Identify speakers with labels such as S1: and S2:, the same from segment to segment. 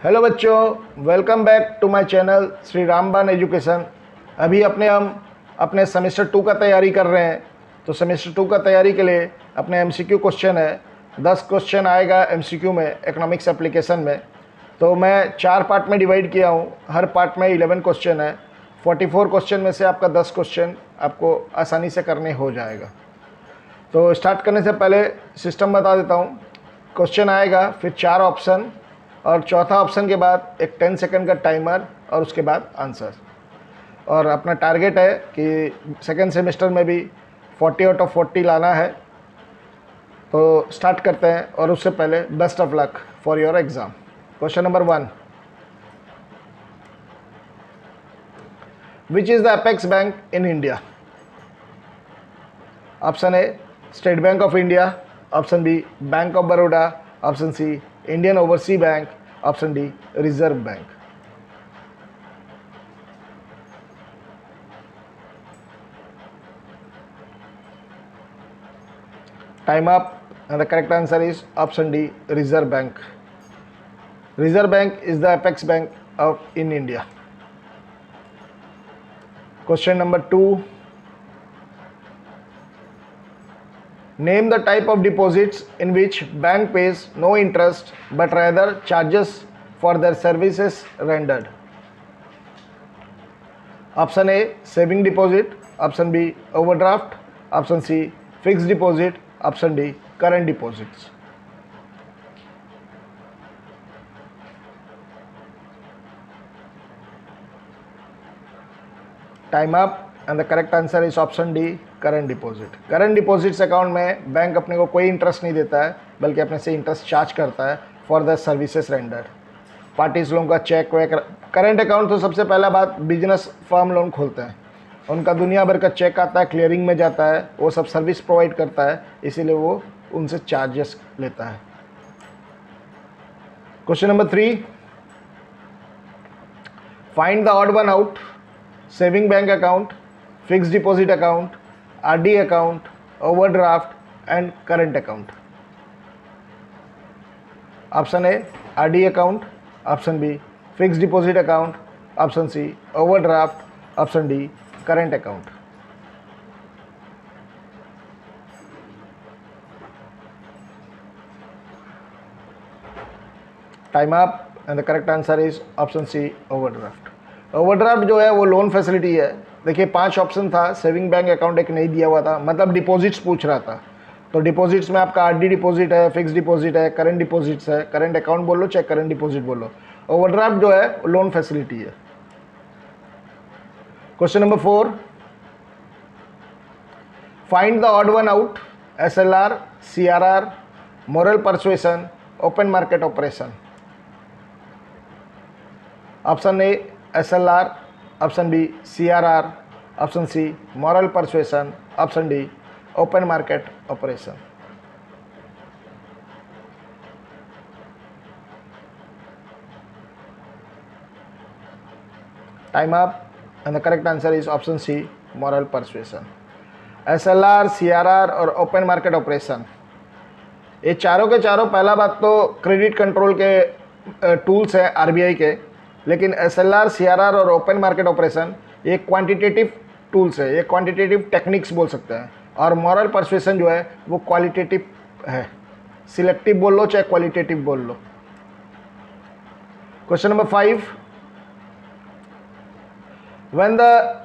S1: Hello बच्चों, welcome back to my channel Shri Ramban education. अभी हम अपने सेमेस्टर 2 का तैयारी कर रहे हैं। तो सेमेस्टर 2 का तैयारी के लिए अपने एमसीक्यू क्वेश्चन है, 10 क्वेश्चन आएगा एमसीक्यू में इकोनॉमिक्स एप्लीकेशन में। तो मैं 4 पार्ट में डिवाइड किया हूँ, हर पार्ट में 11 क्वेश्चन है। 44 क्वेश्चन में से आपका 10 क्वेश्चन आपको आसानी से करने हो जाएगा। तो स्टार्ट करने से पहले सिस्टम बता देता हूँ। क्वेश्चन आएगा, फिर 4 ऑप्शन और चौथा ऑप्शन के बाद एक 10 सेकंड का टाइमर और उसके बाद आंसर। और अपना टारगेट है कि सेकंड सेमेस्टर में भी 40 आउट ऑफ 40 लाना है। तो स्टार्ट करते हैं, और उससे पहले best of luck for your exam. Question number 1, which is the apex bank in India? Option A State Bank of India, option B bank of Baroda, option C Indian overseas bank, option D reserve bank. Time up and the correct answer is option D, Reserve Bank. Reserve Bank is the apex bank in India. Question number 2, name the type of deposits in which bank pays no interest but rather charges for their services rendered. Option A, saving deposit, option B, overdraft, option C, fixed deposit, option D, current deposits. Time up and the correct answer is option D, current deposit. Current deposits account में bank अपने को कोई interest नहीं देता है, बल्कि अपने से इंटरेस्ट चार्ज करता है for the services rendered. Parties लोगों का चेक वेक, करंट अकाउंट तो सबसे पहला बात बिजनेस फर्म लोन खोलते हैं, उनका दुनिया भर का चेक आता है, क्लियरिंग में जाता है, वो सब सर्विस प्रोवाइड करता है, इसीलिए वो उनसे चार्जेस लेता है। Question number 3, find the odd one out, saving bank account, fixed deposit account, RD account, overdraft and current account. Option A RD account, option B fixed deposit account, option C overdraft, option D current account. Time up and the correct answer is option C, overdraft. Overdraft जो है वो loan facility है। देखिए 5 option था, saving bank account एक नहीं दिया हुआ था, मतलब डिपॉजिट्स पूछ रहा था। तो डिपॉजिट्स में आपका आरडी डिपॉजिट है, फिक्स डिपॉजिट है, करंट डिपॉजिट्स है, करंट अकाउंट बोलो चाहे करंट डिपॉजिट बोलो। ओवरड्राफ्ट जो है लोन फैसिलिटी है। Question number 4, find the odd one out, SLR, CRR, moral persuasion, open market operation. Option A SLR, option B CRR, option C moral persuasion, option D open market operation. Time up and the correct answer is option C, moral persuasion. SLR, CRR और open market operation, ये चारों के चारों पहला बात तो credit control के tools हैं आरबीआई के, लेकिन एसएलआर, सीआरआर और ओपन मार्केट ऑपरेशन ये क्वांटिटेटिव टूल्स है, ये क्वांटिटेटिव टेक्निक्स बोल सकते हैं। और मॉरल परसुएशन जो है वो क्वालिटेटिव है, सिलेक्टिव बोल लो चाहे क्वालिटेटिव बोल लो। Question number 5, when the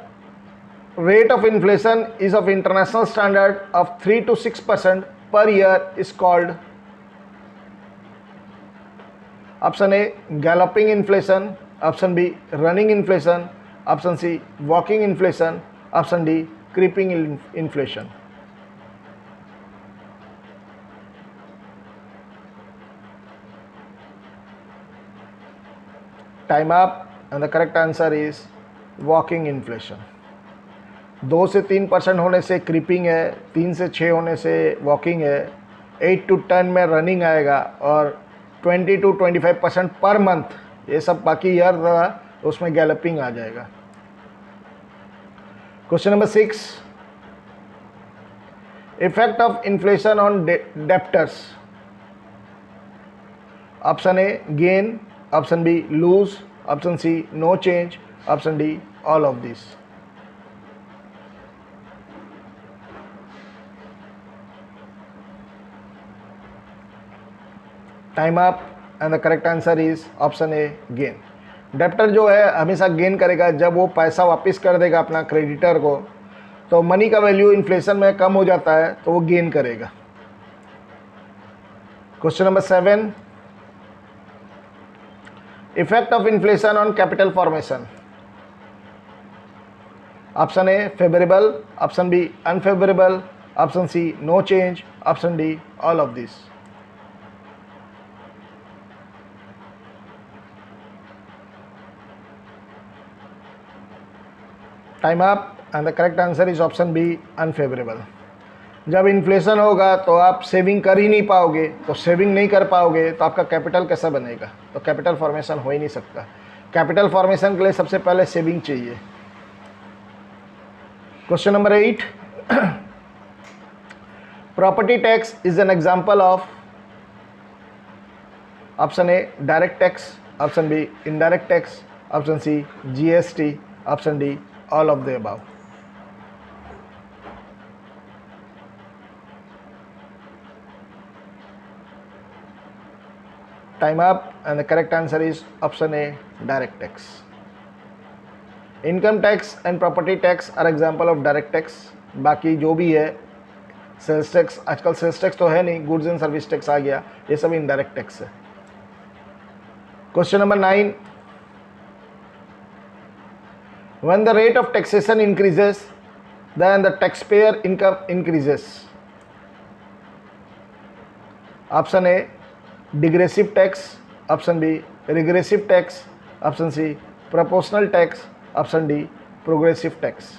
S1: rate of inflation is of international standard of 3 to 6% per year is called. Option A galloping inflation, option B running inflation, option C walking inflation, option D creeping inflation. Time up and the correct answer is walking inflation। 2 से 3% होने से creeping है, 3 से 6 होने से walking है, 8 to 10 में running आएगा, और 20 to 25% पर मंथ, ये सब बाकी ईयर था तो उसमें गैलपिंग आ जाएगा। Question number 6, effect of inflation on debtors. Option A gain, option B lose, option C no change, option D all of this. Time up and the correct answer is option A gain. Debtor जो है हमेशा gain करेगा जब वो पैसा वापस कर देगा अपना क्रेडिटर को, तो मनी का वैल्यू इन्फ्लेशन में कम हो जाता है तो वो गेन करेगा। Question number 7, effect of inflation on capital formation. Option A favourable, option B unfavourable, option C no change, option D all of this. Time up and the correct answer is option B unfavourable. जब inflation होगा तो आप saving कर ही नहीं पाओगे, तो saving नहीं कर पाओगे तो आपका कैपिटल कैसा बनेगा, तो कैपिटल फॉर्मेशन हो ही नहीं सकता। कैपिटल फॉर्मेशन के लिए सबसे पहले सेविंग चाहिए। Question number 8, property tax is an example of, option A direct tax, option B indirect tax, option C GST, option D all of the above. Time up and the correct answer is option A direct tax. Income tax and property tax are example of direct tax. बाकी जो भी है sales tax, आजकल sales tax तो है नहीं, goods and service tax आ गया, ये सब इनडायरेक्ट टैक्स है। Question number 9, when the rate of taxation increases then the taxpayer income increases। Option A degressive tax, option B regressive tax, option C proportional tax, option D progressive tax.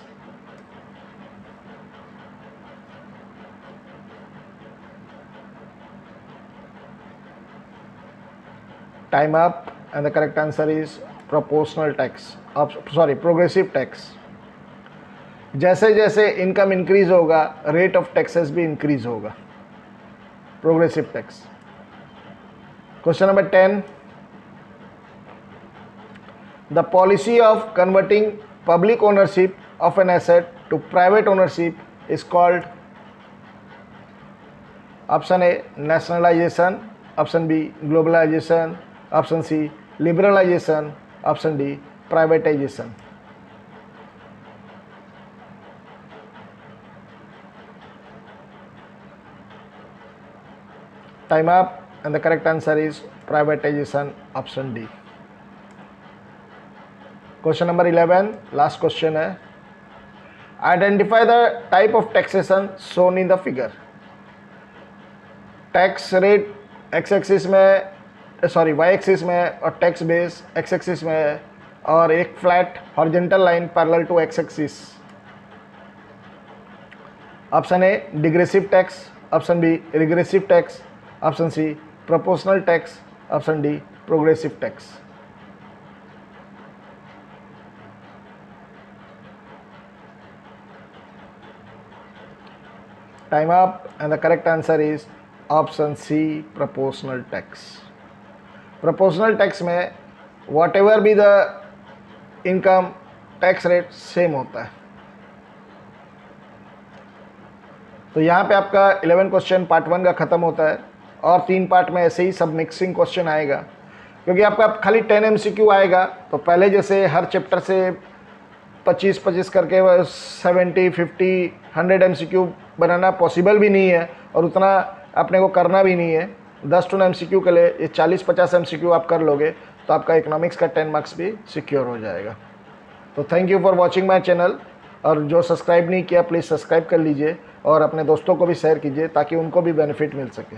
S1: Time up and the correct answer is proportional tax, progressive tax. जैसे जैसे income increase होगा rate of taxes भी increase होगा, progressive tax. Question number 10, the policy of converting public ownership of an asset to private ownership is called, option A nationalisation, option B globalisation, option C liberalisation, option D privatisation. Time up and the correct answer is privatisation, option D. Question number 11, last question है, identify the type of taxation shown in the figure. Tax rate x axis में, sorry y axis में, और tax base x axis में है, और एक flat horizontal line parallel to x axis. Option A degressive tax, option B regressive tax, option C proportional tax, option D progressive tax. Time up and the correct answer is option C proportional tax. Proportional tax में whatever be the income tax rate same होता है। तो यहाँ पे आपका 11 question part 1 का ख़त्म होता है, और 3 पार्ट में ऐसे ही सब मिक्सिंग क्वेश्चन आएगा, क्योंकि आपका खाली 10 MCQ आएगा। तो पहले जैसे हर चैप्टर से 25-25 करके 70, 50, 100 MCQ बनाना पॉसिबल भी नहीं है, और उतना अपने को करना भी नहीं है। 10 टू MCQ के लिए ये 40-50 MCQ आप कर लोगे तो आपका इकोनॉमिक्स का 10 मार्क्स भी सिक्योर हो जाएगा। तो thank you for watching my channel, और जो सब्सक्राइब नहीं किया प्लीज़ सब्सक्राइब कर लीजिए, और अपने दोस्तों को भी शेयर कीजिए ताकि उनको भी बेनिफिट मिल सके।